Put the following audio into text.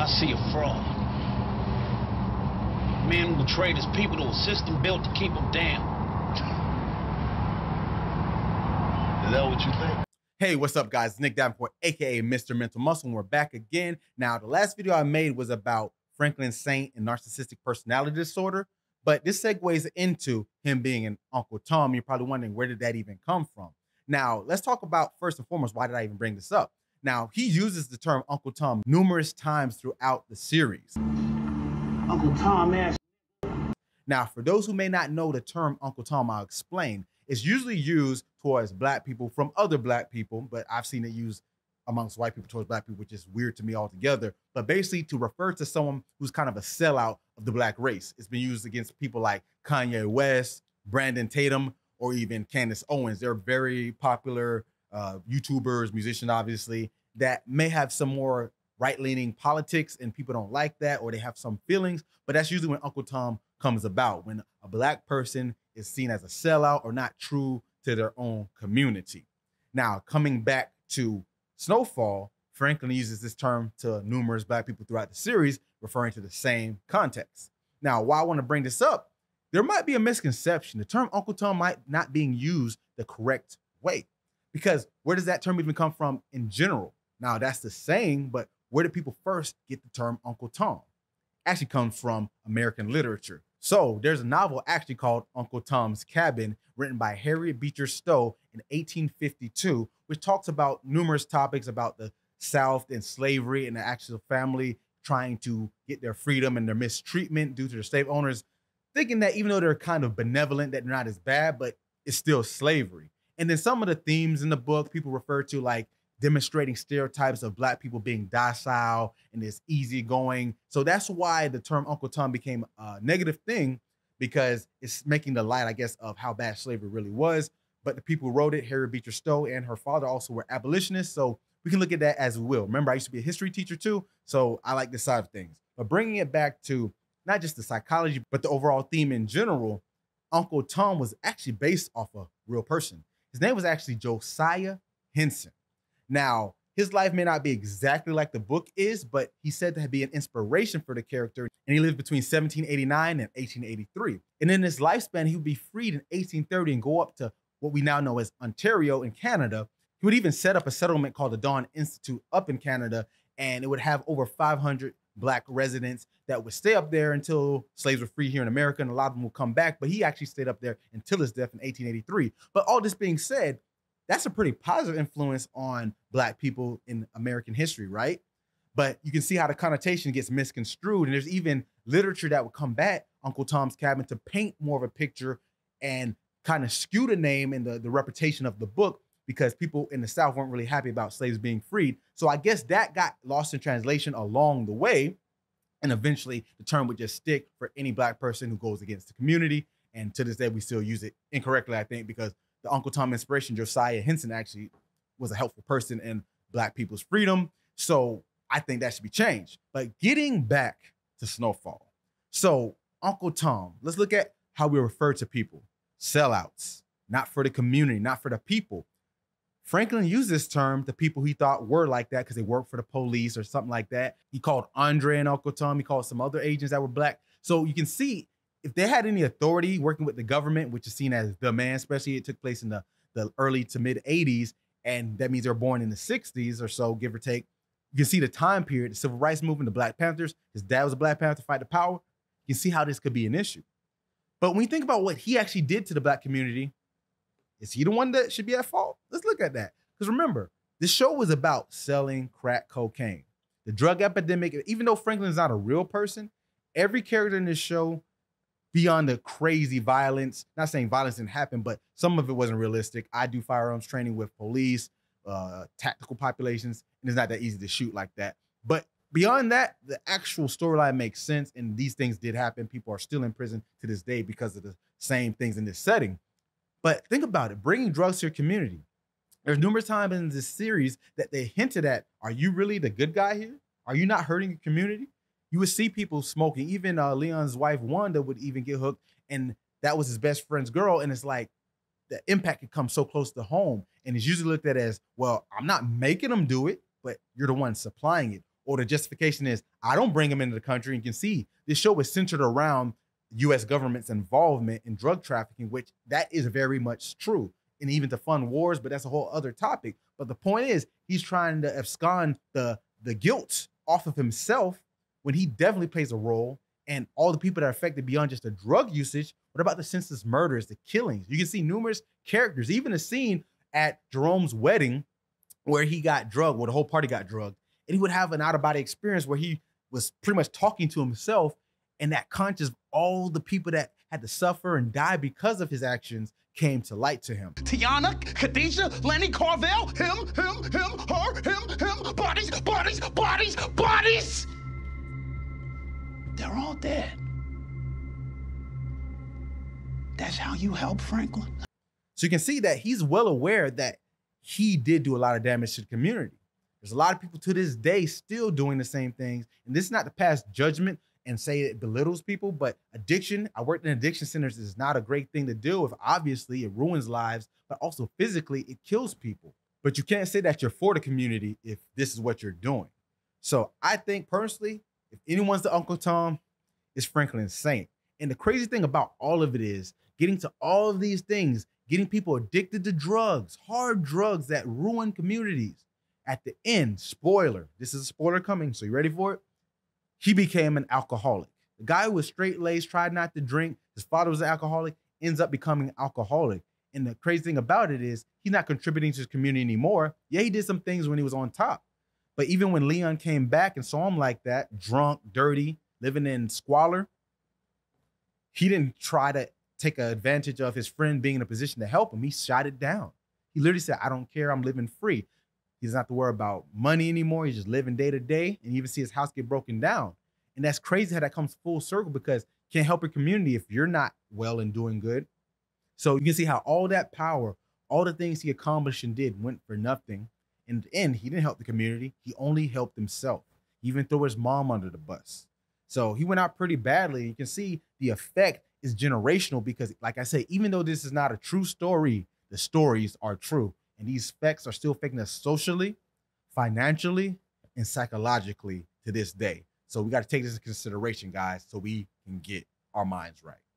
I see a fraud. Men who betrayed his people to a system built to keep them down. Is that what you think? Hey, what's up, guys? It's Nick Davenport, aka Mr. Mental Muscle, and we're back again. Now, the last video I made was about Franklin's saint and narcissistic personality disorder, but this segues into him being an Uncle Tom. You're probably wondering, where did that even come from? Now, let's talk about, first and foremost, why did I even bring this up? Now, he uses the term Uncle Tom numerous times throughout the series. Uncle Tom, man. Now, for those who may not know the term Uncle Tom, I'll explain. It's usually used towards black people from other black people, but I've seen it used amongst white people towards black people, which is weird to me altogether. But basically to refer to someone who's kind of a sellout of the black race. It's been used against people like Kanye West, Brandon Tatum, or even Candace Owens. They're very popular YouTubers, musicians, obviously, that may have some more right-leaning politics and people don't like that, or they have some feelings, but that's usually when Uncle Tom comes about, when a black person is seen as a sellout or not true to their own community. Now, coming back to Snowfall, Franklin uses this term to numerous black people throughout the series, referring to the same context. Now, why I want to bring this up, there might be a misconception. The term Uncle Tom might not being used the correct way, because where does that term even come from in general? Now, that's the saying, but where did people first get the term Uncle Tom? Actually comes from American literature. So there's a novel actually called Uncle Tom's Cabin, written by Harriet Beecher Stowe in 1852, which talks about numerous topics about the South and slavery and the actual family trying to get their freedom and their mistreatment due to their slave owners, thinking that even though they're kind of benevolent, that they're not as bad, but it's still slavery. And then some of the themes in the book, people refer to like demonstrating stereotypes of black people being docile and this easygoing. So that's why the term Uncle Tom became a negative thing, because it's making the light, I guess, of how bad slavery really was. But the people who wrote it, Harriet Beecher Stowe and her father, also were abolitionists. So we can look at that as we will. Remember, I used to be a history teacher too, so I like this side of things. But bringing it back to not just the psychology, but the overall theme in general, Uncle Tom was actually based off a real person. His name was actually Josiah Henson. Now, his life may not be exactly like the book is, but he's said to be an inspiration for the character, and he lived between 1789 and 1883. And in his lifespan, he would be freed in 1830 and go up to what we now know as Ontario in Canada. He would even set up a settlement called the Dawn Institute up in Canada, and it would have over 500 black residents that would stay up there until slaves were free here in America, and a lot of them will come back, but he actually stayed up there until his death in 1883. But all this being said, that's a pretty positive influence on black people in American history, right? But you can see how the connotation gets misconstrued. And there's even literature that would combat Uncle Tom's Cabin to paint more of a picture and kind of skew the name and the reputation of the book, because people in the South weren't really happy about slaves being freed. So I guess that got lost in translation along the way. And eventually the term would just stick for any black person who goes against the community. And to this day, we still use it incorrectly, I think, because the Uncle Tom inspiration, Josiah Henson, actually was a helpful person in black people's freedom. So I think that should be changed. But getting back to Snowfall. So Uncle Tom, let's look at how we refer to people. Sellouts, not for the community, not for the people. Franklin used this term to people he thought were like that because they worked for the police or something like that. He called Andre and Uncle Tom. He called some other agents that were black. So you can see, if they had any authority working with the government, which is seen as the man, especially it took place in the early to mid 80s, and that means they were born in the 60s or so, give or take. You can see the time period, the civil rights movement, the Black Panthers. His dad was a Black Panther to fight the power. You can see how this could be an issue. But when you think about what he actually did to the black community, is he the one that should be at fault? Let's look at that. Because remember, this show was about selling crack cocaine. The drug epidemic, even though Franklin's not a real person, every character in this show, beyond the crazy violence, not saying violence didn't happen, but some of it wasn't realistic. I do firearms training with police, tactical populations, and it's not that easy to shoot like that. But beyond that, the actual storyline makes sense, and these things did happen. People are still in prison to this day because of the same things in this setting. But think about it, bringing drugs to your community. There's numerous times in this series that they hinted at, are you really the good guy here? Are you not hurting your community? You would see people smoking. Even Leon's wife, Wanda, would even get hooked, and that was his best friend's girl. And it's like the impact can come so close to home. And it's usually looked at as, well, I'm not making them do it, but you're the one supplying it. or the justification is, I don't bring him into the country. And you can see this show is centered around U.S. government's involvement in drug trafficking, which that is very much true. And even to fund wars, but that's a whole other topic. But the point is, he's trying to abscond the guilt off of himself when he definitely plays a role. And all the people that are affected beyond just the drug usage. What about the senseless murders, the killings? You can see numerous characters, even a scene at Jerome's wedding where he got drugged, where the whole party got drugged. And he would have an out-of-body experience where he was pretty much talking to himself, and that conscious of all the people that had to suffer and die because of his actions came to light to him. Tiana, Khadijah, Lenny, Carvel, him, her, him, bodies. They're all dead. That's how you help Franklin. So you can see that he's well aware that he did do a lot of damage to the community. There's a lot of people to this day still doing the same things. And this is not to pass judgment and say it belittles people, but addiction, I worked in addiction centers, is not a great thing to deal with. Obviously, it ruins lives, but also physically, it kills people. But you can't say that you're for the community if this is what you're doing. So I think personally, if anyone's the Uncle Tom, it's Franklin Saint. And the crazy thing about all of it is getting to all of these things, getting people addicted to drugs, hard drugs that ruin communities. At the end, spoiler, this is a spoiler coming, so you ready for it? He became an alcoholic. The guy who was straight-laced, tried not to drink, his father was an alcoholic, ends up becoming alcoholic. And the crazy thing about it is he's not contributing to his community anymore. Yeah, he did some things when he was on top. But even when Leon came back and saw him like that, drunk, dirty, living in squalor, he didn't try to take advantage of his friend being in a position to help him. He shot it down. He literally said, I don't care, I'm living free. He doesn't have to worry about money anymore. He's just living day to day. And you even see his house get broken down. And that's crazy how that comes full circle, because you can't help your community if you're not well and doing good. So you can see how all that power, all the things he accomplished and did went for nothing. In the end, he didn't help the community. He only helped himself. He even threw his mom under the bus. So he went out pretty badly. You can see the effect is generational because, like I said, even though this is not a true story, the stories are true. And these effects are still affecting us socially, financially, and psychologically to this day. So we got to take this into consideration, guys, so we can get our minds right.